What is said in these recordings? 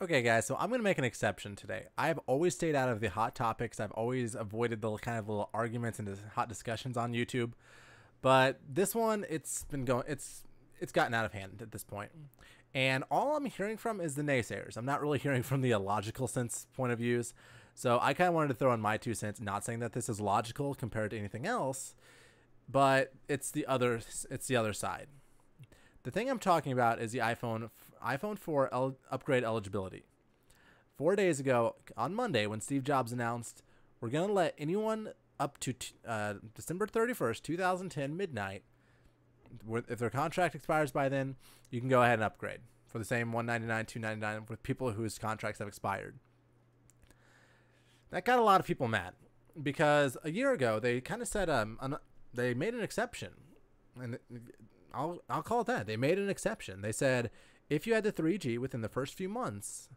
Okay, guys, so I'm going to make an exception today. I've always stayed out of the hot topics. I've always avoided the kind of little arguments and hot discussions on YouTube. But this one, it's gotten out of hand at this point. And all I'm hearing from is the naysayers. I'm not really hearing from the illogical sense point of views. So I kind of wanted to throw in my 2 cents, not saying that this is logical compared to anything else, but it's the other side. The thing I'm talking about is the iPhone 4 upgrade eligibility. 4 days ago, on Monday, when Steve Jobs announced we're going to let anyone up to December 31st, 2010 midnight, if their contract expires by then, you can go ahead and upgrade for the same $199, $299 with people whose contracts have expired. That got a lot of people mad because a year ago they kind of said they made an exception, and I'll call it that. They made an exception. They said if you had the 3G within the first few months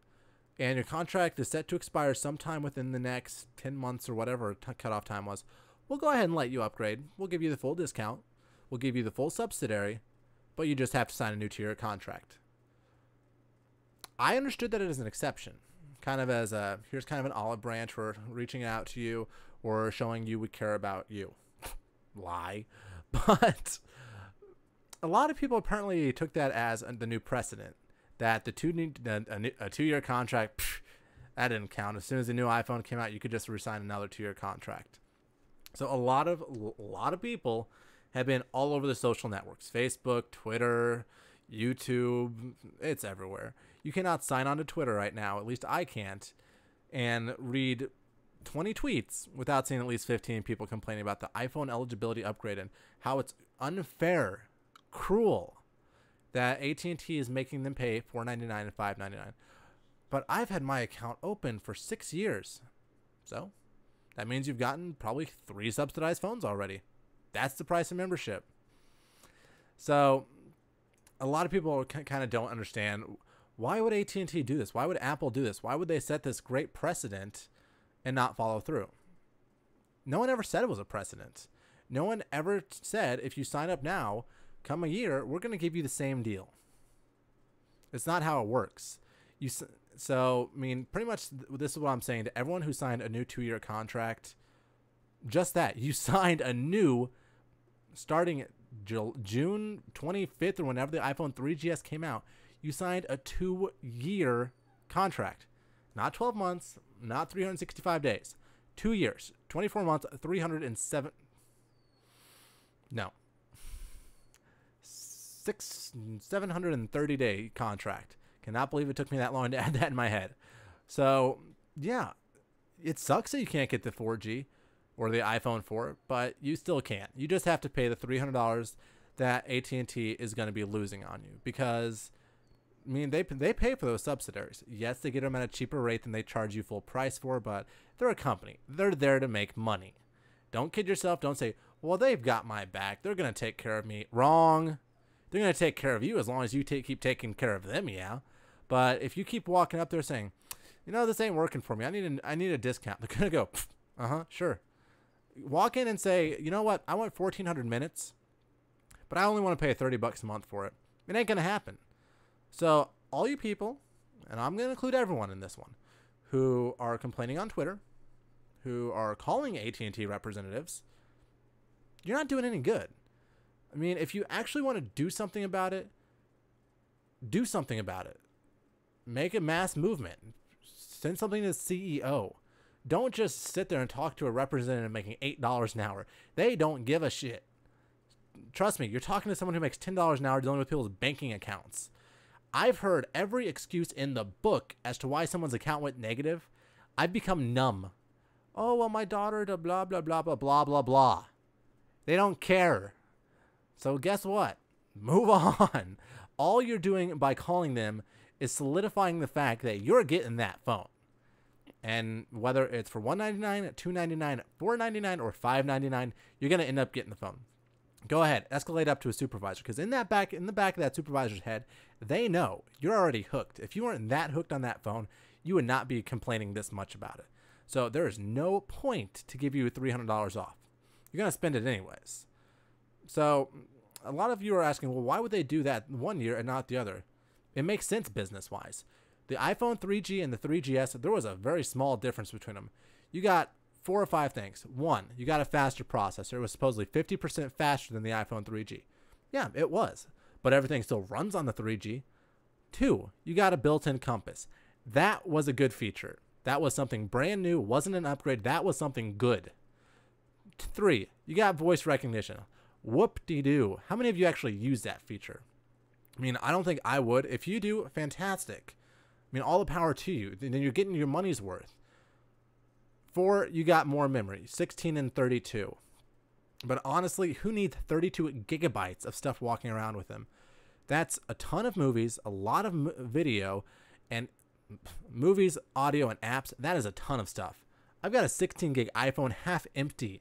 and your contract is set to expire sometime within the next 10 months or whatever cutoff time was, we'll go ahead and let you upgrade. We'll give you the full discount. We'll give you the full subsidiary, but you just have to sign a new tier contract. I understood that as an exception, kind of as here's kind of an olive branch for reaching out to you or showing you we care about you. Lie. But a lot of people apparently took that as the new precedent, that a 2-year contract, that didn't count. As soon as the new iPhone came out, you could just resign another 2-year contract. So a lot of people have been all over the social networks, Facebook, Twitter, YouTube, it's everywhere. You cannot sign on to Twitter right now, at least I can't, and read 20 tweets without seeing at least 15 people complaining about the iPhone eligibility upgrade and how it's unfair, cruel that AT&T is making them pay $4.99 and $5.99. But I've had my account open for 6 years. So that means you've gotten probably 3 subsidized phones already. That's the price of membership. So a lot of people kind of don't understand, why would AT&T do this? Why would Apple do this? Why would they set this great precedent and not follow through? No one ever said it was a precedent. No one ever said if you sign up now, come a year, we're going to give you the same deal. It's not how it works. So, I mean, pretty much this is what I'm saying to everyone who signed a new 2-year contract. Just that. You signed a new, starting June 25th or whenever the iPhone 3GS came out, you signed a 2-year contract. Not 12 months, not 365 days. 2 years, 24 months, 307. No. 730-day contract. Cannot believe it took me that long to add that in my head. So, yeah, it sucks that you can't get the 4G or the iPhone 4, but you still can't. You just have to pay the $300 that AT&T is going to be losing on you because, I mean, they pay for those subsidiaries. Yes, they get them at a cheaper rate than they charge you full price for, but they're a company. They're there to make money. Don't kid yourself. Don't say, well, they've got my back. They're going to take care of me. Wrong. They're going to take care of you as long as you keep taking care of them, yeah. But if you keep walking up there saying, you know, this ain't working for me, I need a discount, they're going to go, sure. Walk in and say, you know what, I want 1,400 minutes, but I only want to pay $30 a month for it. It ain't going to happen. So all you people, and I'm going to include everyone in this one, who are complaining on Twitter, who are calling AT&T representatives, you're not doing any good. I mean, if you actually want to do something about it, do something about it. Make a mass movement. Send something to the CEO. Don't just sit there and talk to a representative making $8 an hour. They don't give a shit. Trust me, you're talking to someone who makes $10 an hour dealing with people's banking accounts. I've heard every excuse in the book as to why someone's account went negative. I've become numb. Oh, well, my daughter, blah, blah, blah, blah, blah, blah, blah. They don't care. So guess what? Move on. All you're doing by calling them is solidifying the fact that you're getting that phone. And whether it's for $199, $299, $499, or $599, you're going to end up getting the phone. Go ahead, escalate up to a supervisor, because in the back of that supervisor's head, they know you're already hooked. If you weren't that hooked on that phone, you would not be complaining this much about it. So there is no point to give you $300 off. You're going to spend it anyways. So a lot of you are asking, well, why would they do that one year and not the other? It makes sense business-wise. The iPhone 3G and the 3GS, there was a very small difference between them. You got 4 or 5 things. One, you got a faster processor. It was supposedly 50% faster than the iPhone 3G. Yeah, it was. But everything still runs on the 3G. 2, you got a built-in compass. That was a good feature. That was something brand new, wasn't an upgrade. That was something good. 3, you got voice recognition. Whoop-de-doo. How many of you actually use that feature? I mean, I don't think I would. If you do, fantastic. I mean, all the power to you. Then you're getting your money's worth. 4, you got more memory, 16 and 32. But honestly, who needs 32 gigabytes of stuff walking around with them? That's a ton of movies, a lot of video, and movies, audio, and apps. That is a ton of stuff. I've got a 16 gig iPhone half empty,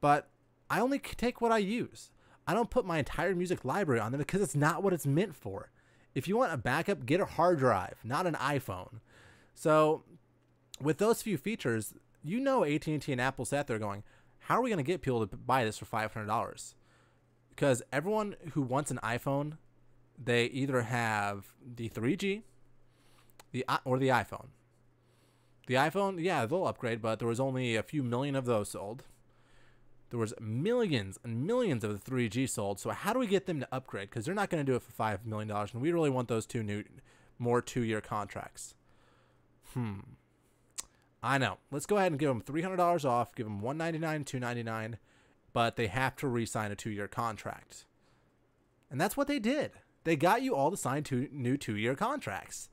but I only take what I use. I don't put my entire music library on there because it's not what it's meant for. If you want a backup, get a hard drive, not an iPhone. So with those few features, you know AT&T and Apple sat there going, how are we going to get people to buy this for $500? Because everyone who wants an iPhone, they either have the 3G or the iPhone. The iPhone, yeah, they'll upgrade, but there was only a few million of those sold. There was millions and millions of the 3G sold. So how do we get them to upgrade? Because they're not going to do it for $5 million, and we really want those more 2-year contracts. I know. Let's go ahead and give them $300 off. Give them $199, $299, but they have to re-sign a 2-year contract. And that's what they did. They got you all to sign new 2-year contracts.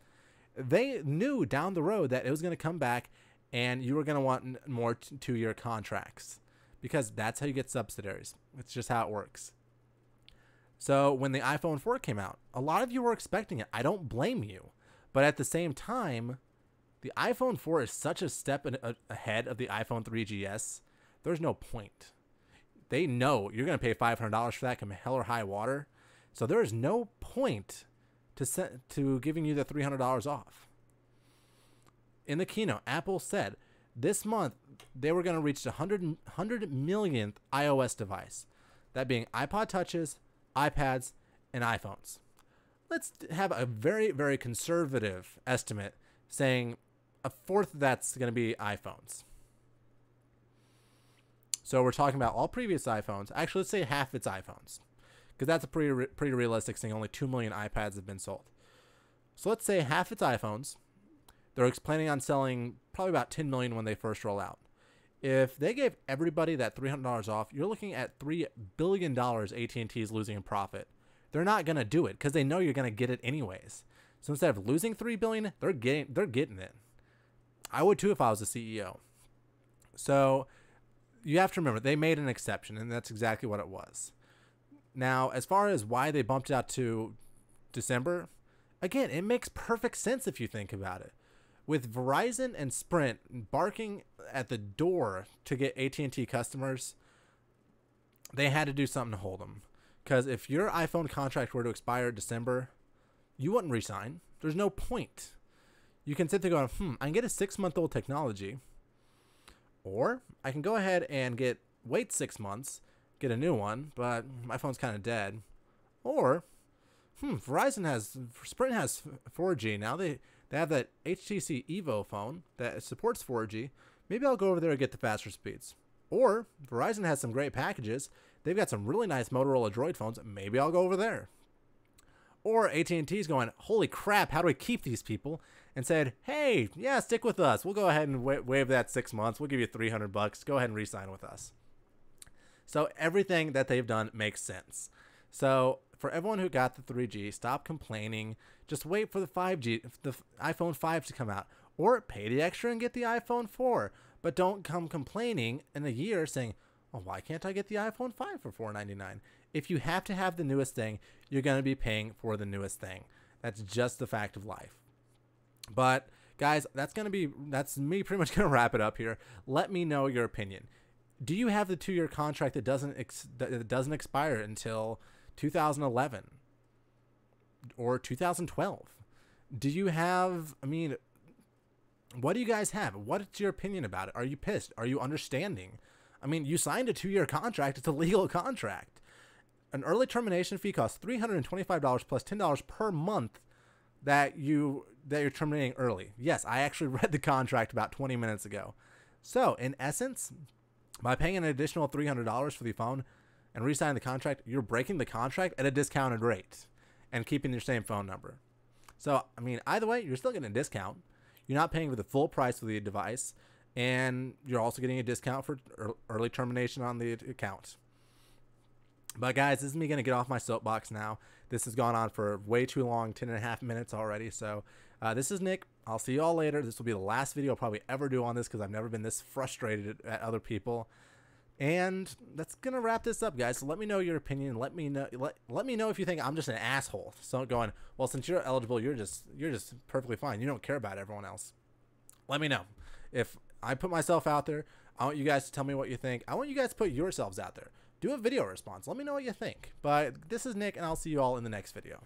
They knew down the road that it was going to come back and you were going to want more 2-year contracts because that's how you get subsidiaries. It's just how it works. So when the iPhone 4 came out, a lot of you were expecting it. I don't blame you. But at the same time, the iPhone 4 is such a step ahead of the iPhone 3GS. There's no point. They know you're going to pay $500 for that come hell or high water. So there is no point to giving you the $300 off. In the keynote, Apple said this month they were going to reach the 100 millionth iOS device, that being iPod Touches, iPads, and iPhones. Let's have a very, very conservative estimate saying a fourth of that's going to be iPhones. So we're talking about all previous iPhones. Actually, let's say half its iPhones, because that's a pretty realistic thing. Only 2 million iPads have been sold. So let's say half its iPhones. They're planning on selling probably about 10 million when they first roll out. If they gave everybody that $300 off, you're looking at $3 billion AT&T is losing in profit. They're not going to do it because they know you're going to get it anyways. So instead of losing $3 billion, they're getting it. I would too if I was the CEO. So you have to remember, they made an exception, and that's exactly what it was. Now, as far as why they bumped it out to December, again, it makes perfect sense if you think about it. With Verizon and Sprint barking at the door to get AT&T customers, they had to do something to hold them. Because if your iPhone contract were to expire in December, you wouldn't resign. There's no point. You can sit there going, I can get a 6-month-old technology, or I can go ahead and wait 6 months, get a new one, but my phone's kind of dead. Or, Sprint has 4G now. They have that HTC Evo phone that supports 4G. Maybe I'll go over there and get the faster speeds. Or Verizon has some great packages. They've got some really nice Motorola Droid phones. Maybe I'll go over there. Or AT&T's going, holy crap, how do we keep these people? And said, hey, yeah, stick with us. We'll go ahead and waive that 6 months. We'll give you $300. Go ahead and re-sign with us. So everything that they've done makes sense. So for everyone who got the 3G, stop complaining. Just wait for the 5G, the iPhone 5 to come out. Or pay the extra and get the iPhone 4. But don't come complaining in a year saying, oh, why can't I get the iPhone 5 for $499? If you have to have the newest thing, you're going to be paying for the newest thing. That's just the fact of life. But guys, that's me pretty much going to wrap it up here. Let me know your opinion. Do you have the 2-year contract that doesn't expire until 2011 or 2012? Do you have, what do you guys have? What's your opinion about it? Are you pissed? Are you understanding? You signed a 2-year contract. It's a legal contract. An early termination fee costs $325 plus $10 per month that you're terminating early. Yes, I actually read the contract about 20 minutes ago. So in essence, by paying an additional $300 for the phone and re-signing the contract, you're breaking the contract at a discounted rate and keeping your same phone number. So, I mean, either way, you're still getting a discount. You're not paying for the full price for the device, and you're also getting a discount for early termination on the account. But guys, this is me going to get off my soapbox now. This has gone on for way too long, 10.5 minutes already. So this is Nick. I'll see you all later. This will be the last video I'll probably ever do on this because I've never been this frustrated at other people. And that's going to wrap this up, guys. So let me know your opinion. Let me know if you think I'm just an asshole. So going, well, since you're eligible, you're just perfectly fine. You don't care about everyone else. Let me know. If I put myself out there, I want you guys to tell me what you think. I want you guys to put yourselves out there. Do a video response. Let me know what you think. But this is Nick, and I'll see you all in the next video.